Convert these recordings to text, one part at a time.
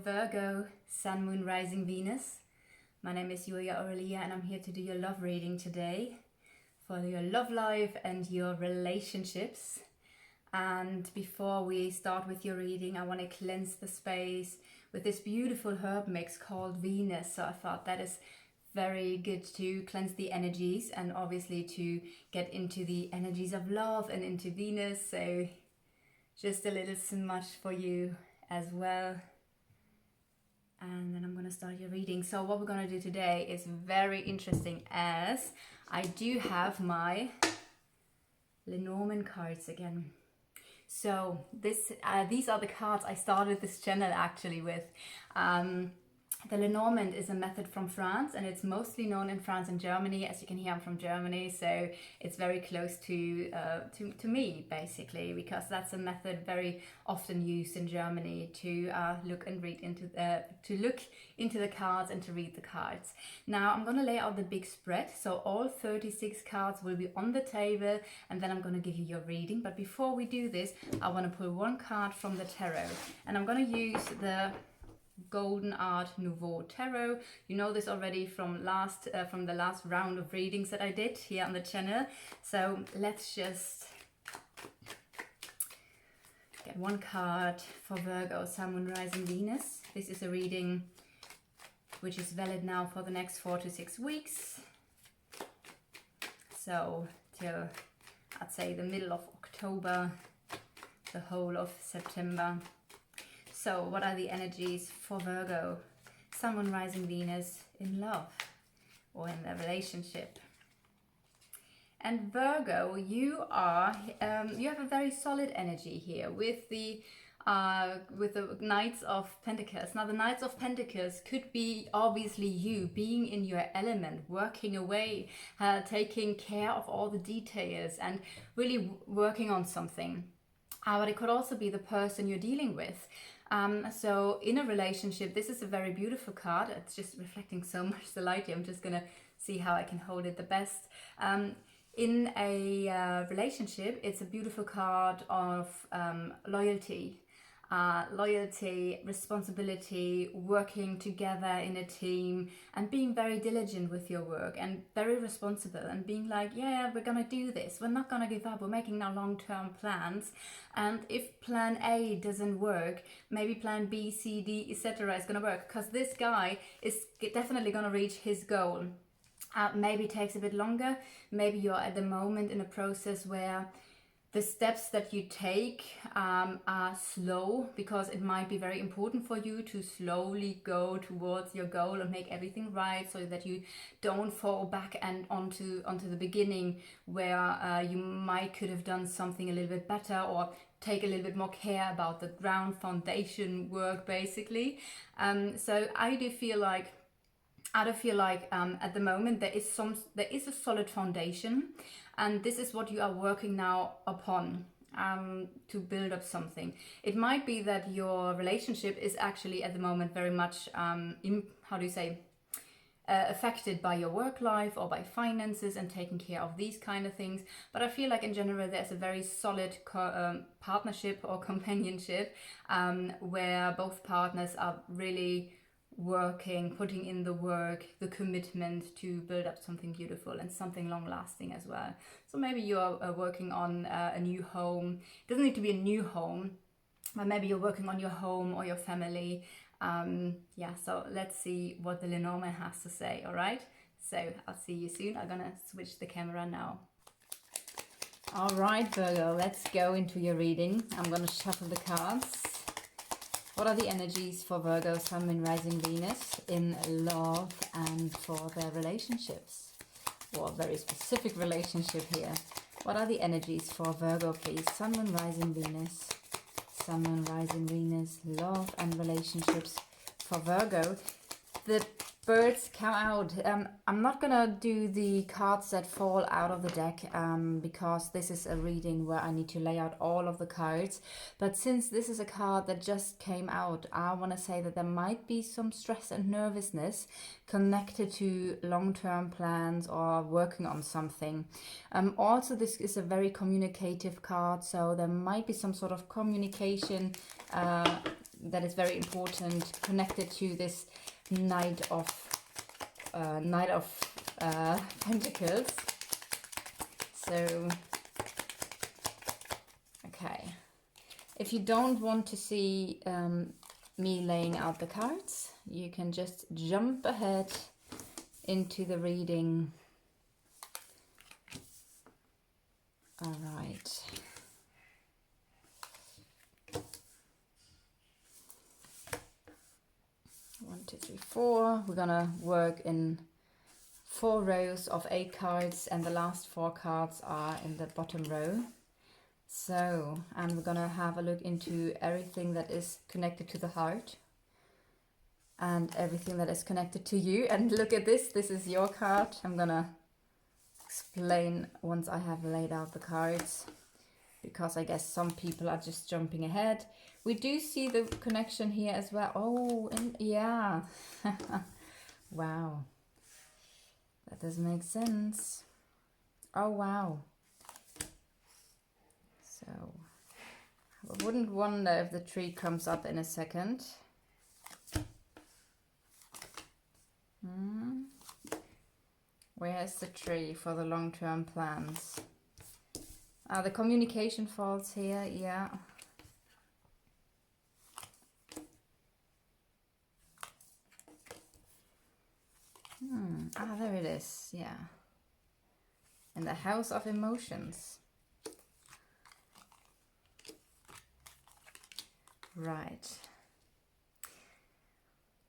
Virgo, Sun, Moon, Rising, Venus. My name is Julia Aurelia and I'm here to do your love reading today for your love life and your relationships. And before we start with your reading, I want to cleanse the space with this beautiful herb mix called Venus. So I thought that is very good to cleanse the energies and obviously to get into the energies of love and into Venus. So just a little smudge for you as well. And then I'm going to start your reading. So what we're going to do today is very interesting, as I do have my Lenormand cards again. So these are the cards I started this channel actually with. The Lenormand is a method from France, and it's mostly known in France and Germany. As you can hear, I'm from Germany, so it's very close to me basically, because that's a method very often used in Germany to look into the cards and to read the cards. Now I'm going to lay out the big spread, so all 36 cards will be on the table, and then I'm going to give you your reading. But before we do this, I want to pull one card from the tarot, and I'm going to use the Golden Art Nouveau Tarot. You know this already from the last round of readings that I did here on the channel. So let's just get one card for Virgo, Sun, Moon, Rising, Venus. This is a reading which is valid now for the next 4 to 6 weeks. So till, I'd say, the middle of October, the whole of September. So what are the energies for Virgo, Sun, Moon, Rising, Venus in love or in their relationship? And Virgo, you have a very solid energy here with the Knights of Pentacles. Now the Knights of Pentacles could be obviously you being in your element, working away, taking care of all the details and really working on something. But it could also be the person you're dealing with. So in a relationship, this is a very beautiful card. It's just reflecting so much the light here. I'm just gonna see how I can hold it the best. In a relationship, it's a beautiful card of loyalty. Loyalty, responsibility, working together in a team, and being very diligent with your work and very responsible, and being like, yeah, we're gonna do this, we're not gonna give up, we're making now long-term plans, and if plan A doesn't work, maybe plan B, C, D, etc. is gonna work, because this guy is definitely gonna reach his goal. Maybe it takes a bit longer, maybe you're at the moment in a process where the steps that you take are slow, because it might be very important for you to slowly go towards your goal and make everything right, so that you don't fall back and onto the beginning where you could have done something a little bit better, or take a little bit more care about the ground foundation work basically. So I do feel like at the moment there is a solid foundation, and this is what you are working now upon to build up something. It might be that your relationship is actually at the moment very much affected by your work life or by finances and taking care of these kind of things. But I feel like in general there's a very solid partnership or companionship where both partners are really working, putting in the work, the commitment to build up something beautiful and something long-lasting as well. So maybe you're working on a new home. It doesn't need to be a new home, but maybe you're working on your home or your family. Yeah, so let's see what the Lenormand has to say, all right? So I'll see you soon. I'm gonna switch the camera now. All right, Virgo, let's go into your reading. I'm gonna shuffle the cards. What are the energies for Virgo, Sun, Moon, Rising, Venus in love and for their relationships? Or a very specific relationship here. What are the energies for Virgo, please? Sun, Moon, Rising, Venus. Sun, Moon, Rising, Venus, love and relationships for Virgo. The birds come out. I'm not gonna do the cards that fall out of the deck because this is a reading where I need to lay out all of the cards. But since this is a card that just came out, I want to say that there might be some stress and nervousness connected to long-term plans or working on something. Also, this is a very communicative card, so there might be some sort of communication that is very important, connected to this Knight of Pentacles. So, okay. If you don't want to see me laying out the cards, you can just jump ahead into the reading. All right. 1, 2, 3, 4. We're gonna work in 4 rows of 8 cards, and the last 4 cards are in the bottom row. So, and we're gonna have a look into everything that is connected to the heart and everything that is connected to you. And look at this, this is your card. I'm gonna explain once I have laid out the cards, because I guess some people are just jumping ahead. We do see the connection here as well. Oh, and yeah. Wow. That does make sense. Oh, wow. So, I wouldn't wonder if the tree comes up in a second. Where is the tree for the long-term plans? The communication falls here, yeah. There it is, yeah. In the house of emotions. Right.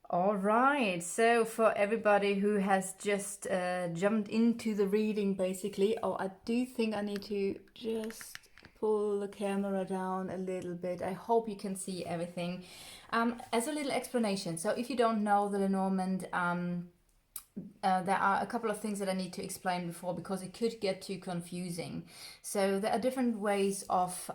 All right, so for everybody who has just jumped into the reading, basically, I do think I need to just pull the camera down a little bit. I hope you can see everything. As a little explanation, so if you don't know the Lenormand, there are a couple of things that I need to explain before, because it could get too confusing. So there are different ways of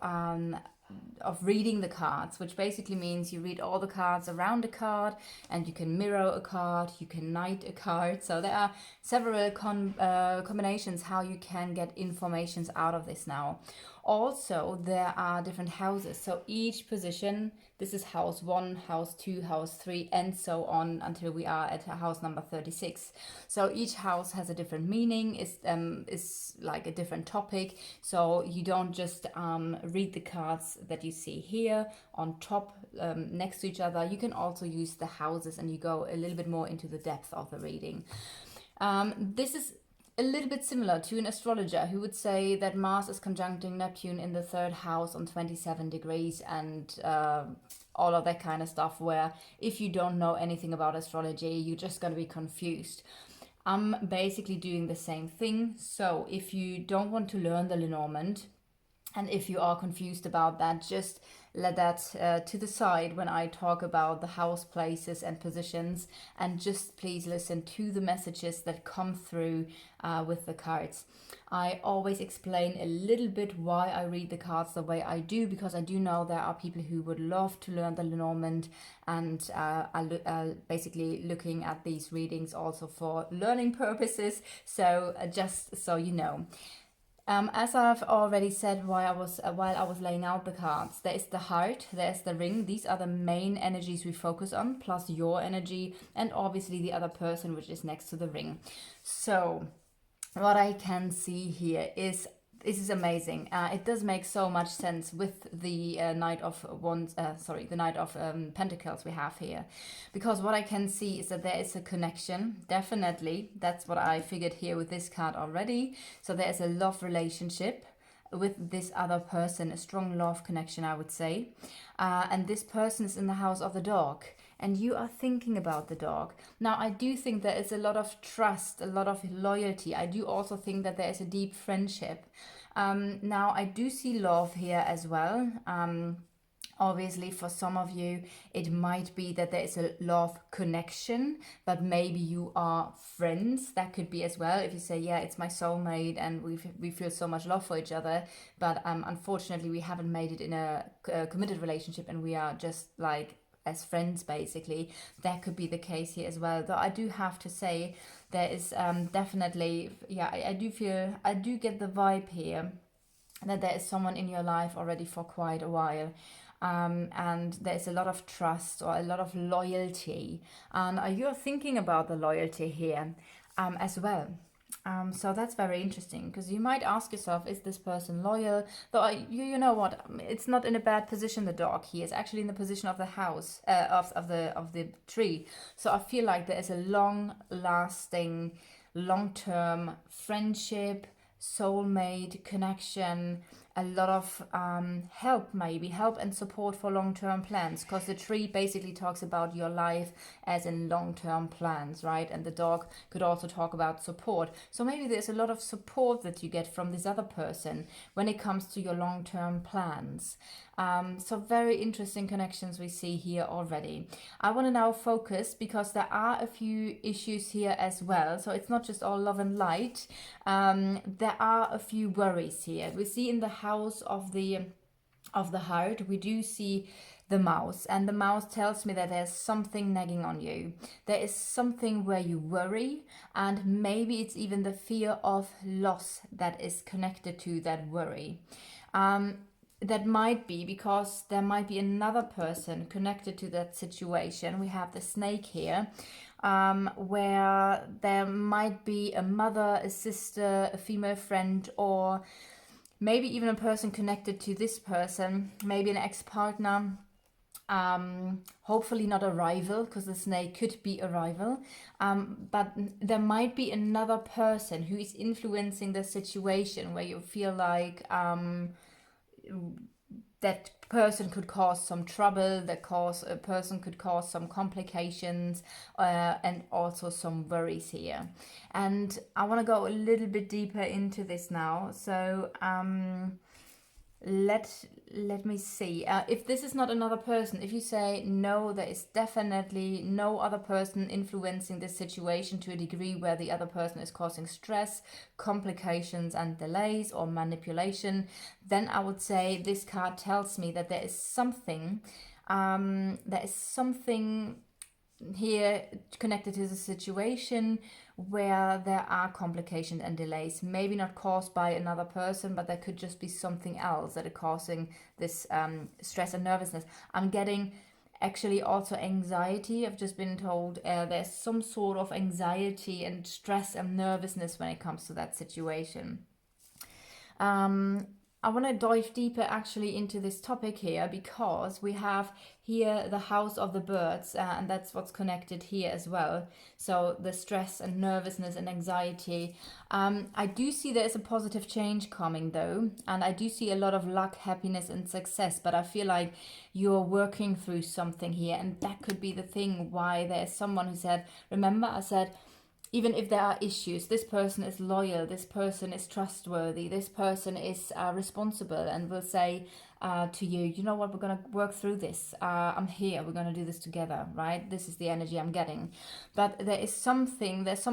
reading the cards, which basically means you read all the cards around a card, and you can mirror a card, you can knight a card. So there are several combinations how you can get informations out of this now. Also, there are different houses. So each position, this is house 1, house 2, house 3, and so on until we are at house number 36. So each house has a different meaning, is like a different topic. So you don't just read the cards that you see here on top next to each other. You can also use the houses, and you go a little bit more into the depth of the reading. This is a little bit similar to an astrologer who would say that Mars is conjuncting Neptune in the 3rd house on 27 degrees and all of that kind of stuff, where if you don't know anything about astrology, you're just going to be confused. I'm basically doing the same thing. So if you don't want to learn the Lenormand, and if you are confused about that, just let that to the side when I talk about the house places and positions, and just please listen to the messages that come through with the cards. I always explain a little bit why I read the cards the way I do, because I do know there are people who would love to learn the Lenormand, and are basically looking at these readings also for learning purposes. So just so you know. As I've already said while I was laying out the cards, there is the heart, there's the ring. These are the main energies we focus on, plus your energy, and obviously the other person, which is next to the ring. So what I can see here is, this is amazing. It does make so much sense with the Knight of Pentacles we have here, because what I can see is that there is a connection. Definitely, that's what I figured here with this card already. So there is a love relationship with this other person, a strong love connection, I would say. And this person is in the house of the dog, and you are thinking about the dog. Now, I do think there is a lot of trust, a lot of loyalty. I do also think that there is a deep friendship. Now, I do see love here as well. Obviously, for some of you, it might be that there is a love connection, but maybe you are friends. That could be as well. If you say, yeah, it's my soulmate and we feel so much love for each other, but unfortunately, we haven't made it in a committed relationship, and we are just like as friends, basically. That could be the case here as well. Though I do have to say, there is definitely, yeah, I do get the vibe here that there is someone in your life already for quite a while. and there's a lot of trust or a lot of loyalty. And you're thinking about the loyalty here as well. So that's very interesting, because you might ask yourself, is this person loyal? Though you know what, it's not in a bad position, the dog. He is actually in the position of the house, of the tree. So I feel like there is a long-lasting, long-term friendship, soulmate connection, a lot of help and support for long-term plans, because the tree basically talks about your life as in long-term plans, right? And the dog could also talk about support. So maybe there's a lot of support that you get from this other person when it comes to your long-term plans. So very interesting connections we see here already. I want to now focus, because there are a few issues here as well. So it's not just all love and light. There are a few worries here. We see in the house of the heart, we do see the mouse, and the mouse tells me that there's something nagging on you. There is something where you worry, and maybe it's even the fear of loss that is connected to that worry. That might be because there might be another person connected to that situation. We have the snake here, where there might be a mother, a sister, a female friend, or maybe even a person connected to this person, maybe an ex-partner. Hopefully not a rival, because the snake could be a rival, but there might be another person who is influencing the situation, where you feel like that person could cause some trouble, a person could cause some complications, and also some worries here. And I want to go a little bit deeper into this now. So let me see. If this is not another person, if you say no, there is definitely no other person influencing this situation to a degree where the other person is causing stress, complications and delays or manipulation, then I would say this card tells me that there is something here connected to the situation where there are complications and delays, maybe not caused by another person, but there could just be something else that is causing this stress and nervousness. I'm getting actually also anxiety. I've just been told there's some sort of anxiety and stress and nervousness when it comes to that situation. I want to dive deeper actually into this topic here, because we have here the house of the birds, and that's what's connected here as well. So the stress and nervousness and anxiety. I do see there is a positive change coming though, and I do see a lot of luck, happiness and success, but I feel like you're working through something here, and that could be the thing why there's someone who said, remember I said, even if there are issues, this person is loyal, this person is trustworthy, this person is responsible, and will say to you, you know what, we're going to work through this. I'm here, we're going to do this together, right? This is the energy I'm getting. But there's some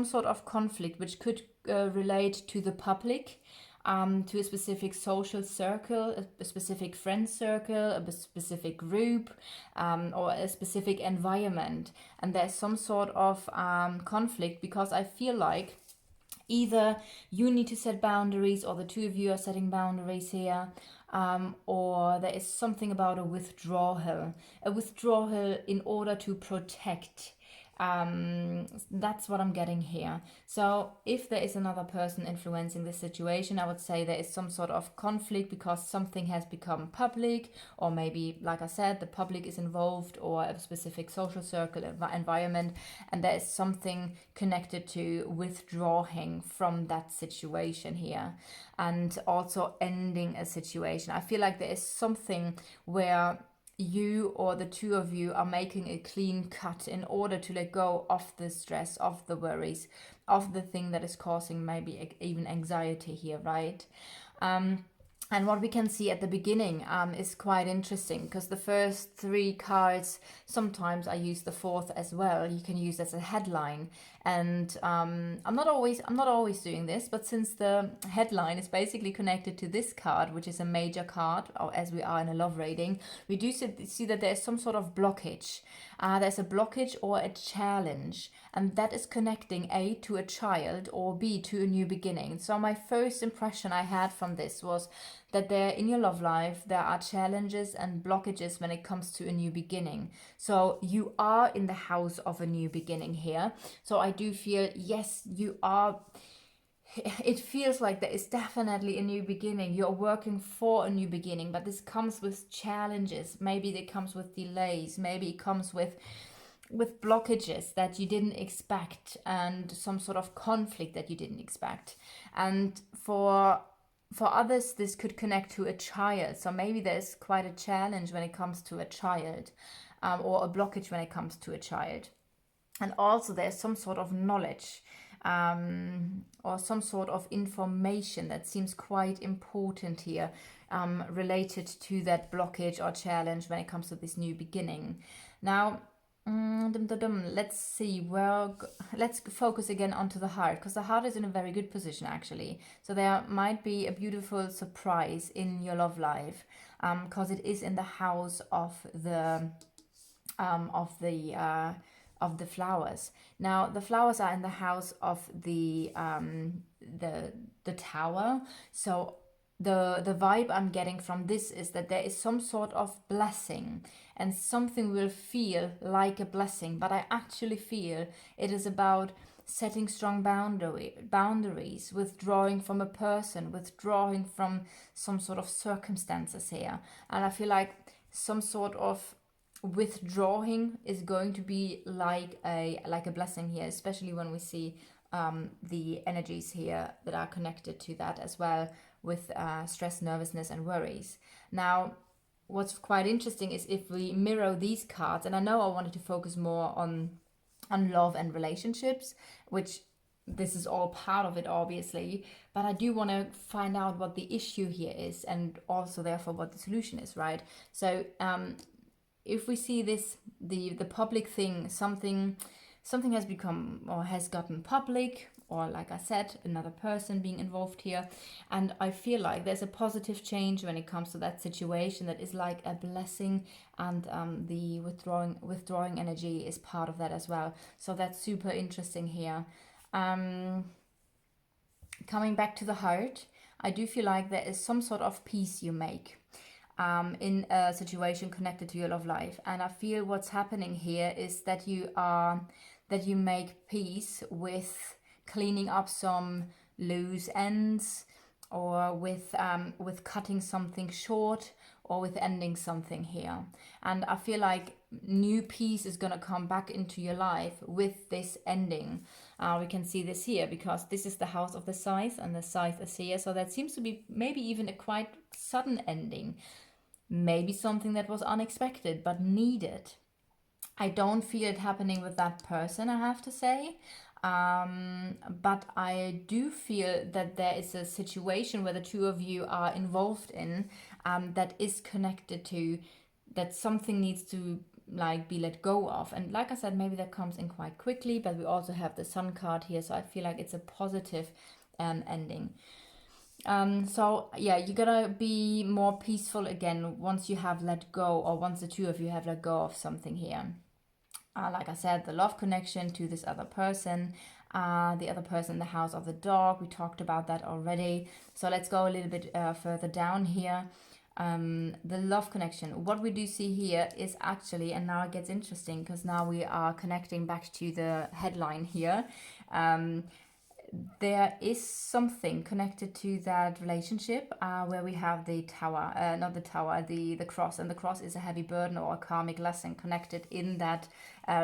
sort of conflict which could relate to the public, to a specific social circle, a specific friend circle, a specific group, or a specific environment. And there's some sort of conflict, because I feel like either you need to set boundaries, or the two of you are setting boundaries here, or there is something about a withdrawal in order to protect. That's what I'm getting here. So if there is another person influencing this situation, I would say there is some sort of conflict because something has become public, or maybe, like I said, the public is involved, or a specific social circle environment, and there is something connected to withdrawing from that situation here, and also ending a situation. I feel like there is something where you or the two of you are making a clean cut in order to let go of the stress, of the worries, of the thing that is causing maybe even anxiety here, right? And what we can see at the beginning is quite interesting, because the first three cards, sometimes I use the fourth as well. You can use as a headline, and I'm not always doing this, but since the headline is basically connected to this card, which is a major card, or as we are in a love reading, we do see that there's some sort of blockage. There's a blockage or a challenge, and that is connecting A to a child, or B to a new beginning. So my first impression I had from this was that there in your love life, there are challenges and blockages when it comes to a new beginning. So you are in the house of a new beginning here. So I do feel, yes, you are. It feels like there is definitely a new beginning. You're working for a new beginning, but this comes with challenges. Maybe it comes with delays. Maybe it comes with blockages that you didn't expect, and some sort of conflict that you didn't expect. And for others, this could connect to a child. So maybe there's quite a challenge when it comes to a child, or a blockage when it comes to a child. And also there's some sort of knowledge, or some sort of information that seems quite important here, related to that blockage or challenge when it comes to this new beginning. Now, let's see, well, let's focus again onto the heart, because the heart is in a very good position actually. So there might be a beautiful surprise in your love life, because it is in the house of the flowers. Now the flowers are in the house of the tower. So the vibe I'm getting from this is that there is some sort of blessing, and something will feel like a blessing, but I actually feel it is about setting strong boundaries, withdrawing from a person, withdrawing from some sort of circumstances here. And I feel like some sort of withdrawing is going to be like a blessing here, especially when we see the energies here that are connected to that as well, with stress, nervousness and worries. Now what's quite interesting is if we mirror these cards, and I know I wanted to focus more on love and relationships, which this is all part of it obviously, but I do want to find out what the issue here is, and also therefore what the solution is, right? So if we see this, the public thing, something has become or has gotten public, or like I said, another person being involved here, and I feel like there's a positive change when it comes to that situation that is like a blessing, and the withdrawing energy is part of that as well. So that's super interesting here. Coming back to the heart, I do feel like there is some sort of peace you make in a situation connected to your love life. And I feel what's happening here is that you make peace with cleaning up some loose ends, or with cutting something short, or with ending something here. And I feel like new peace is going to come back into your life with this ending. We can see this here because this is the house of the scythe, and the scythe is here. So that seems to be maybe even a quite sudden ending. Maybe something that was unexpected but needed. I don't feel it happening with that person, I have to say. But I do feel that there is a situation where the two of you are involved in, that is connected to that something needs to like be let go of. And like I said, maybe that comes in quite quickly, but we also have the Sun card here, so I feel like it's a positive ending. So yeah, you're gonna be more peaceful again once you have let go, or once the two of you have let go of something here. Like I said, the love connection to this other person, the other person in the house of the dog, we talked about that already. So let's go a little bit further down here. The love connection, what we do see here is actually, and now it gets interesting because now we are connecting back to the headline here. There is something connected to that relationship, where we have the tower, not the tower, the cross, and the cross is a heavy burden or a karmic lesson connected in that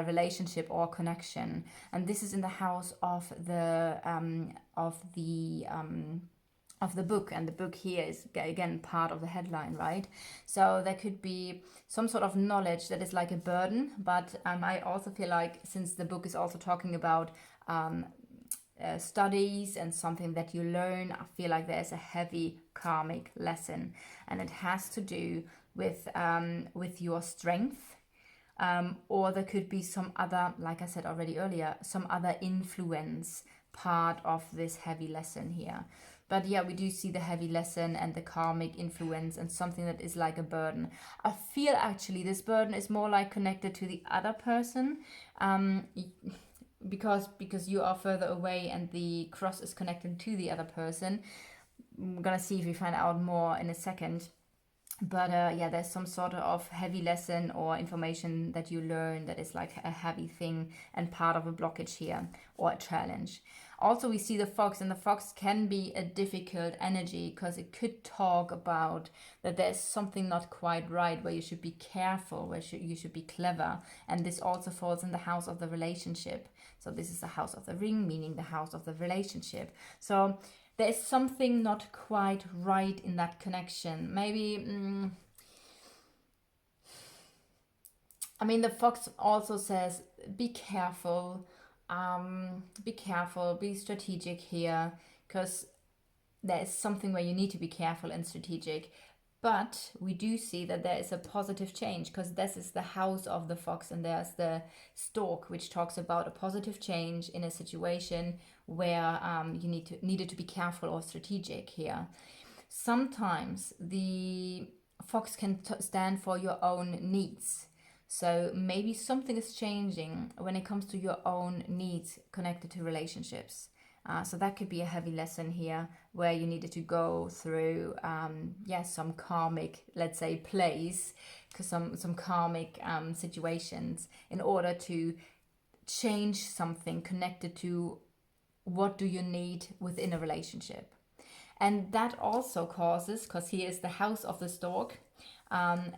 relationship or connection. And this is in the house of the book, and the book here is again part of the headline, right? So there could be some sort of knowledge that is like a burden, but I also feel like, since the book is also talking about studies and something that you learn, I feel like there's a heavy karmic lesson, and it has to do with your strength, or there could be some other, like I said already earlier, some other influence part of this heavy lesson here. But yeah, we do see the heavy lesson and the karmic influence and something that is like a burden. I feel actually this burden is more like connected to the other person, because you are further away and the cross is connected to the other person. I'm gonna see if we find out more in a second. But yeah, there's some sort of heavy lesson or information that you learn that is like a heavy thing and part of a blockage here or a challenge. Also, we see the fox, and the fox can be a difficult energy because it could talk about that there's something not quite right, where you should be careful, where you should be clever. And this also falls in the house of the relationship. So this is the house of the ring, meaning the house of the relationship. So there is something not quite right in that connection. Maybe, I mean, the fox also says, be careful, be strategic here, because there is something where you need to be careful and strategic. But we do see that there is a positive change, because this is the house of the fox, and there's the stork, which talks about a positive change in a situation where you needed to be careful or strategic here. Sometimes the fox can stand for your own needs. So maybe something is changing when it comes to your own needs connected to relationships. So that could be a heavy lesson here, where you needed to go through, some karmic, let's say, plays, because some karmic situations, in order to change something connected to what do you need within a relationship. And that also causes, because here is the house of the stork, a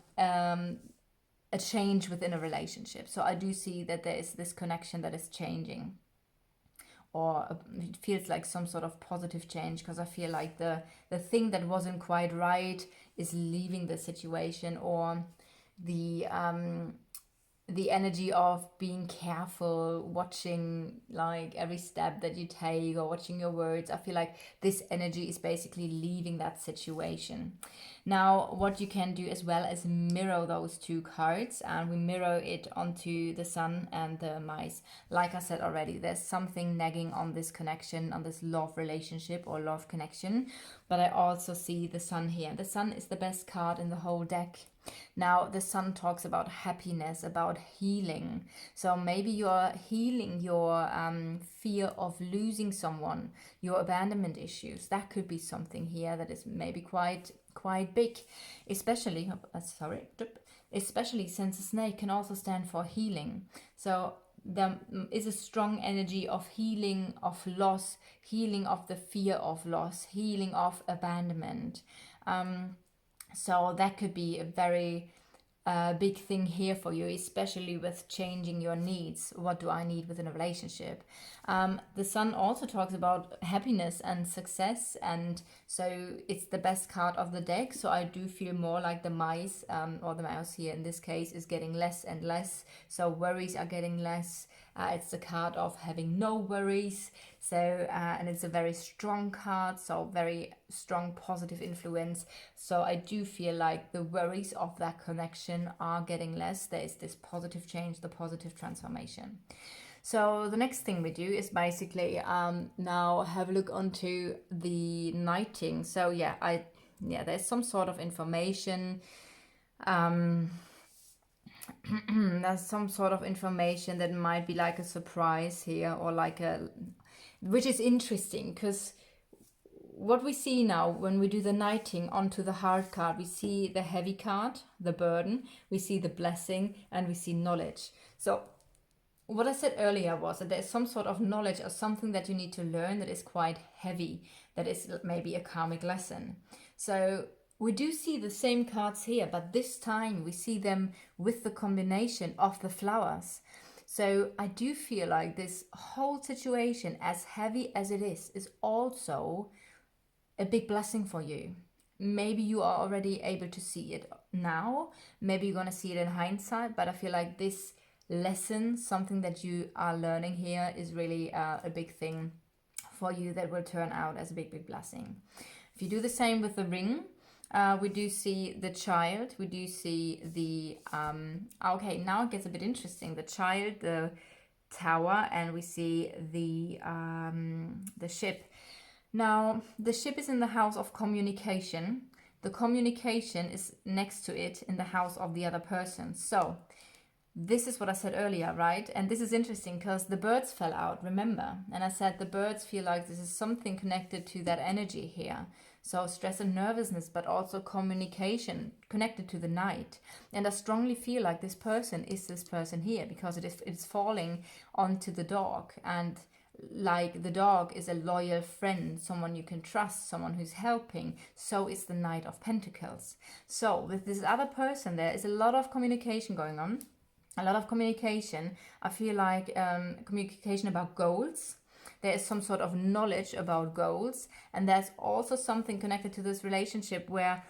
change within a relationship. So I do see that there is this connection that is changing, or it feels like some sort of positive change, because I feel like the thing that wasn't quite right is leaving the situation, or the energy of being careful, watching like every step that you take, or watching your words. I feel like this energy is basically leaving that situation. Now, what you can do as well is mirror those two cards, and we mirror it onto the sun and the mice. Like I said already, there's something nagging on this connection, on this love relationship or love connection. But I also see the sun here. The sun is the best card in the whole deck. Now, the sun talks about happiness, about healing. So maybe you're healing your fear of losing someone, your abandonment issues. That could be something here that is maybe quite big, especially since a snake can also stand for healing. So there is a strong energy of healing, of loss, healing of the fear of loss, healing of abandonment. So that could be a very big thing here for you, especially with changing your needs. What do I need within a relationship? The sun also talks about happiness and success, and so it's the best card of the deck. So I do feel more like the mice, or the mouse here in this case, is getting less and less. So worries are getting less. It's the card of having no worries. So and it's a very strong card, so very strong positive influence. So I do feel like the worries of that connection are getting less. There is this positive change, the positive transformation. So the next thing we do is basically now have a look onto the knighting. So there's some sort of information. There's some sort of information that might be like a surprise here, or which is interesting, because what we see now when we do the knighting onto the heart card, we see the heavy card, the burden, we see the blessing, and we see knowledge. So what I said earlier was that there's some sort of knowledge or something that you need to learn that is quite heavy, that is maybe a karmic lesson. So we do see the same cards here, but this time we see them with the combination of the flowers. So I do feel like this whole situation, as heavy as it is also a big blessing for you. Maybe you are already able to see it now. Maybe you're going to see it in hindsight, but I feel like this lesson, something that you are learning here, is really a big thing for you that will turn out as a big blessing. If you do the same with the ring, we do see the child, we do see the, okay, now it gets a bit interesting. The child, the tower, and we see the ship. Now, the ship is in the house of communication. The communication is next to it in the house of the other person. So, this is what I said earlier, right? And this is interesting because the birds fell out, remember? And I said the birds feel like this is something connected to that energy here. So stress and nervousness, but also communication connected to the night. And I strongly feel like this person is this person here, because it's falling onto the dog. And like the dog is a loyal friend, someone you can trust, someone who's helping. So is the Knight of Pentacles. So with this other person, there is a lot of communication going on. A lot of communication. I feel like communication about goals. There is some sort of knowledge about goals, and there's also something connected to this relationship where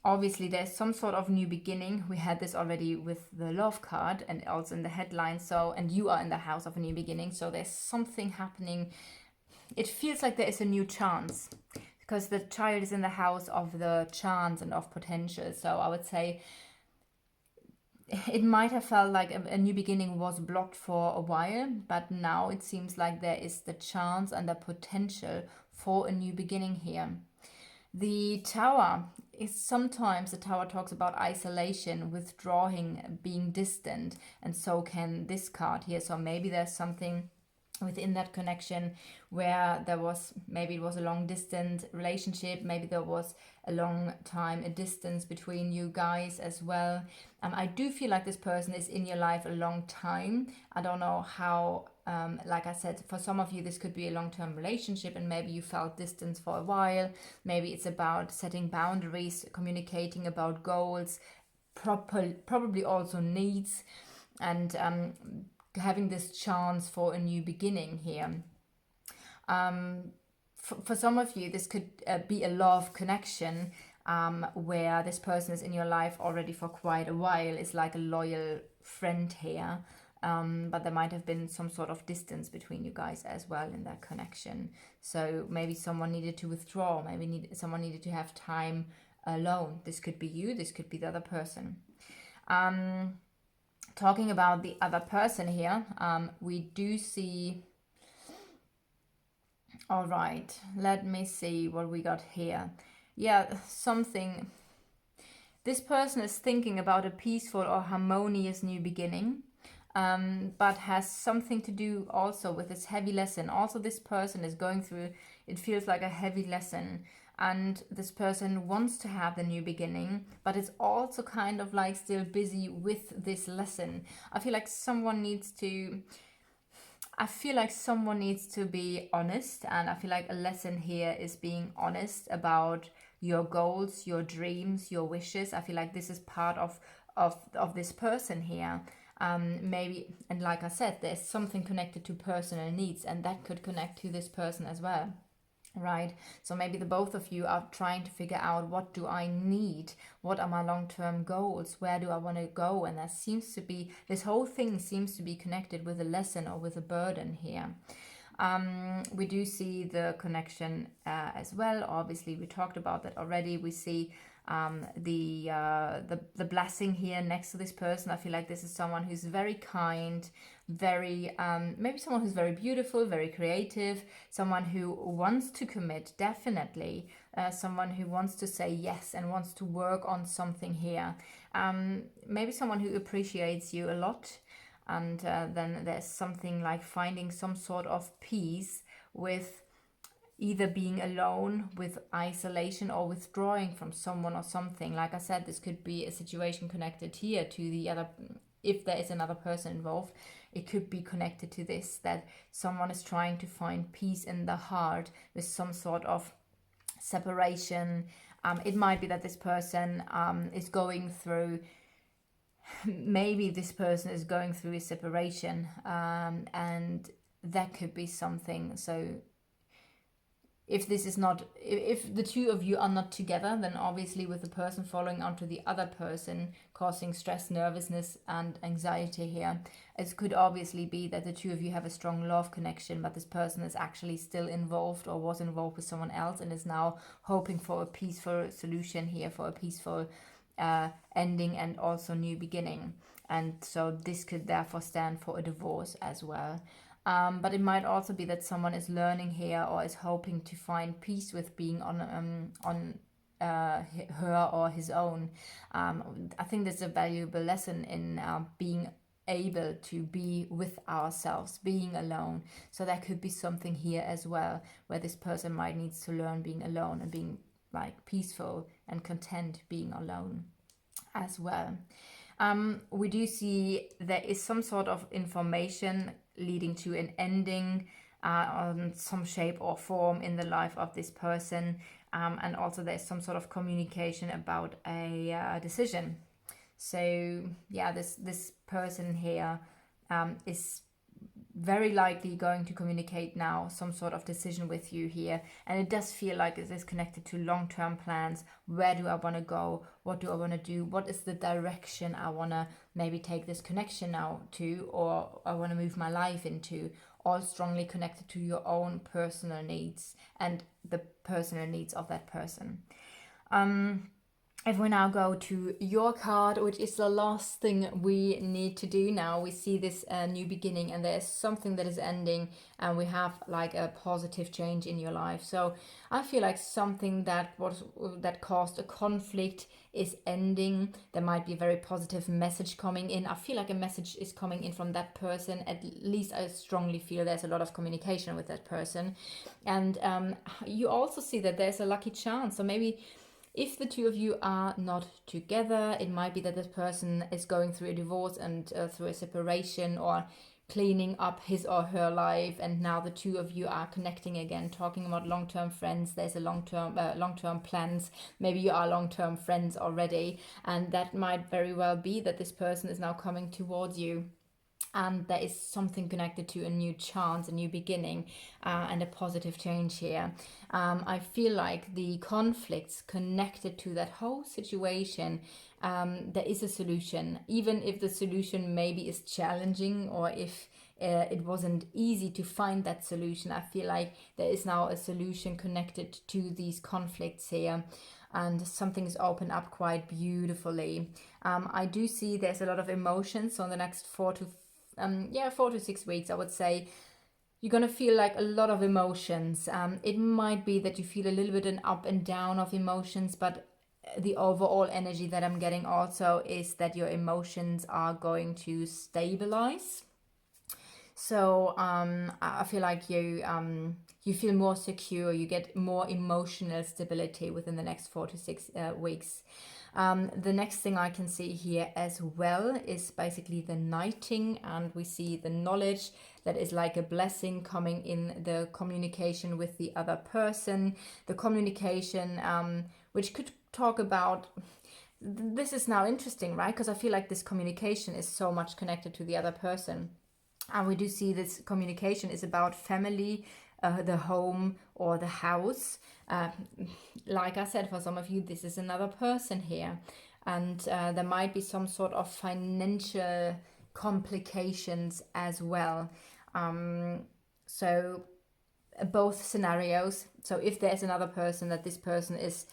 obviously there's some sort of new beginning. We had this already with the love card and also in the headline. So, and you are in the house of a new beginning, so there's something happening. It feels like there is a new chance, because the child is in the house of the chance and of potential. So I would say it might have felt like a new beginning was blocked for a while, but now it seems like there is the chance and the potential for a new beginning here. The Tower is sometimes, the Tower talks about isolation, withdrawing, being distant, and so can this card here. So maybe there's something within that connection where there was, maybe it was a long distance relationship, maybe there was a long time, a distance between you guys as well. I do feel like this person is in your life a long time. I don't know how, like I said, for some of you this could be a long-term relationship, and maybe you felt distance for a while. Maybe it's about setting boundaries, communicating about goals, probably also needs, and having this chance for a new beginning here. For some of you, this could be a love connection where this person is in your life already for quite a while. It's like a loyal friend here, but there might have been some sort of distance between you guys as well in that connection. So maybe someone needed to withdraw, maybe someone needed to have time alone. This could be you, this could be the other person. Talking about the other person here, we do see, all right, let me see what we got here. Yeah, something, this person is thinking about a peaceful or harmonious new beginning, but has something to do also with this heavy lesson. Also, this person is going through, it feels like a heavy lesson, and this person wants to have the new beginning, but it's also kind of like still busy with this lesson. I feel like someone needs to be honest, and I feel like a lesson here is being honest about your goals, your dreams, your wishes. I feel like this is part of this person here. Maybe, and like I said, there's something connected to personal needs, and that could connect to this person as well. Right, so maybe the both of you are trying to figure out, what do I need, what are my long-term goals, where do I want to go? And that seems to be, this whole thing seems to be connected with a lesson or with a burden here. We do see the connection as well. Obviously, we talked about that already. We see the blessing here next to this person. I feel like this is someone who's very kind, very maybe someone who's very beautiful, very creative, someone who wants to commit, definitely, someone who wants to say yes and wants to work on something here, maybe someone who appreciates you a lot. And then there's something like finding some sort of peace with either being alone, with isolation, or withdrawing from someone or something. Like I said, this could be a situation connected here to the other, if there is another person involved, it could be connected to this, that someone is trying to find peace in the heart with some sort of separation. It might be that this person is going through, maybe this person is going through a separation, and that could be something. So if this is not, if the two of you are not together, then obviously with the person following onto the other person, causing stress, nervousness, and anxiety here, it could obviously be that the two of you have a strong love connection, but this person is actually still involved or was involved with someone else and is now hoping for a peaceful solution here, for a peaceful ending and also new beginning. And so this could therefore stand for a divorce as well. But it might also be that someone is learning here or is hoping to find peace with being on her or his own. I think there's a valuable lesson in being able to be with ourselves, being alone. So there could be something here as well, where this person might need to learn being alone and being like peaceful and content being alone as well. We do see there is some sort of information leading to an ending on some shape or form in the life of this person, and also there's some sort of communication about a decision. So yeah, this person here is very likely going to communicate now some sort of decision with you here, and it does feel like it is connected to long-term plans. Where do I want to go? What do I want to do? What is the direction I want to maybe take this connection now to, or I want to move my life into? All strongly connected to your own personal needs and the personal needs of that person. If we now go to your card, which is the last thing we need to do now, we see this new beginning, and there's something that is ending, and we have like a positive change in your life. So I feel like something that caused a conflict is ending. There might be a very positive message coming in. I feel like a message is coming in from that person. At least I strongly feel there's a lot of communication with that person. And you also see that there's a lucky chance. So maybe if the two of you are not together, it might be that this person is going through a divorce and through a separation, or cleaning up his or her life, and now the two of you are connecting again, talking about long-term friends. There's a long-term plans. Maybe you are long-term friends already, and that might very well be that this person is now coming towards you. And there is something connected to a new chance, a new beginning, and a positive change here. I feel like the conflicts connected to that whole situation, there is a solution. Even if the solution maybe is challenging, or if it wasn't easy to find that solution, I feel like there is now a solution connected to these conflicts here. And something is opened up quite beautifully. I do see there's a lot of emotions. So in the next 4 to 6 weeks, I would say, you're going to feel like a lot of emotions. It might be that you feel a little bit an up and down of emotions, but the overall energy that I'm getting also is that your emotions are going to stabilize. So I feel like you feel more secure. You get more emotional stability within the next 4 to 6 weeks. The next thing I can see here as well is basically the knighting, and we see the knowledge that is like a blessing coming in the communication with the other person. The communication, which could talk about, this is now interesting, right? Because I feel like this communication is so much connected to the other person. And we do see this communication is about family, the home or the house. Like I said, for some of you, this is another person here. And there might be some sort of financial complications as well. So both scenarios. So if there's another person that this person is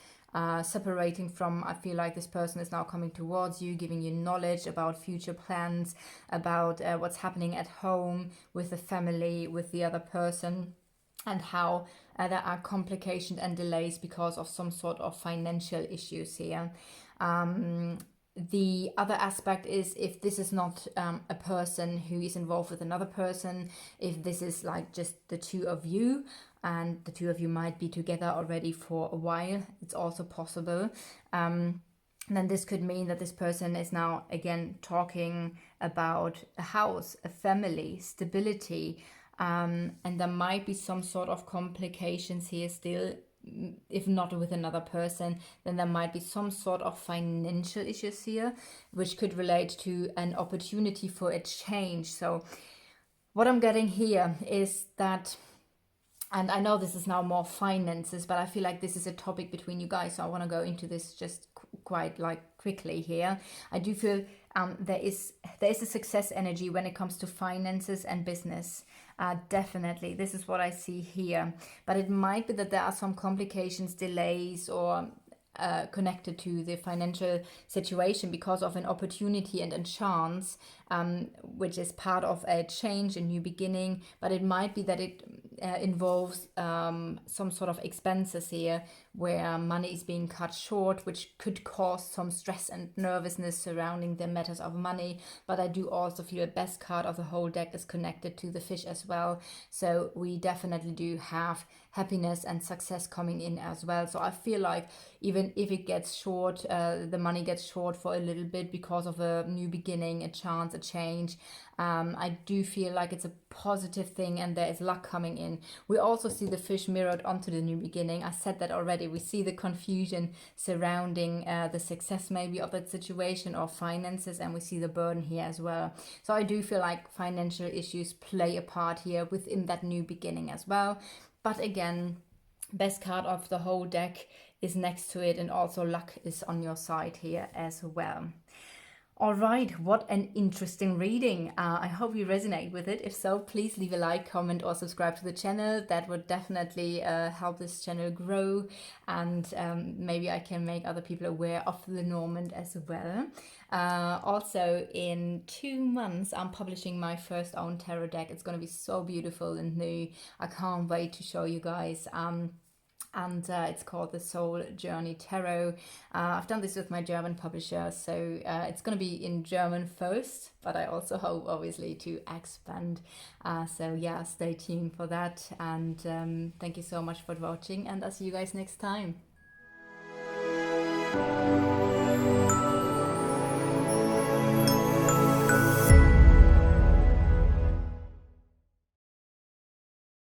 separating from, I feel like this person is now coming towards you, giving you knowledge about future plans, about what's happening at home with the family, with the other person, and how there are complications and delays because of some sort of financial issues here. The other aspect is if this is not a person who is involved with another person, if this is like just the two of you, and the two of you might be together already for a while, it's also possible. Then this could mean that this person is now again talking about a house, a family, stability, and there might be some sort of complications here still. If not with another person, then there might be some sort of financial issues here, which could relate to an opportunity for a change. So what I'm getting here is that, and I know this is now more finances, but I feel like this is a topic between you guys, so I want to go into this just quite like quickly here. I do feel there is a success energy when it comes to finances and business. Definitely, this is what I see here. But it might be that there are some complications, delays, or connected to the financial situation because of an opportunity and a chance which is part of a change, a new beginning, but it might be that it involves some sort of expenses here where money is being cut short, which could cause some stress and nervousness surrounding the matters of money. But I do also feel the best card of the whole deck is connected to the fish as well. So we definitely do have happiness and success coming in as well. So I feel like even if it gets short, the money gets short for a little bit because of a new beginning, a chance, a change, I do feel like it's a positive thing and there is luck coming in. We also see the fish mirrored onto the new beginning. I said that already. We see the confusion surrounding the success maybe of that situation or finances, and we see the burden here as well. So I do feel like financial issues play a part here within that new beginning as well. But again, best card of the whole deck is next to it, and also luck is on your side here as well. All right, what an interesting reading. I hope you resonate with it. If so, please leave a like, comment, or subscribe to the channel. That would definitely help this channel grow, and maybe I can make other people aware of Lenormand as well. Also, in 2 months, I'm publishing my first own tarot deck. It's going to be so beautiful and new. I can't wait to show you guys. And it's called the Soul Journey Tarot. I've done this with my German publisher, so it's going to be in German first, but I also hope obviously to expand. So yeah, stay tuned for that, and thank you so much for watching, and I'll see you guys next time.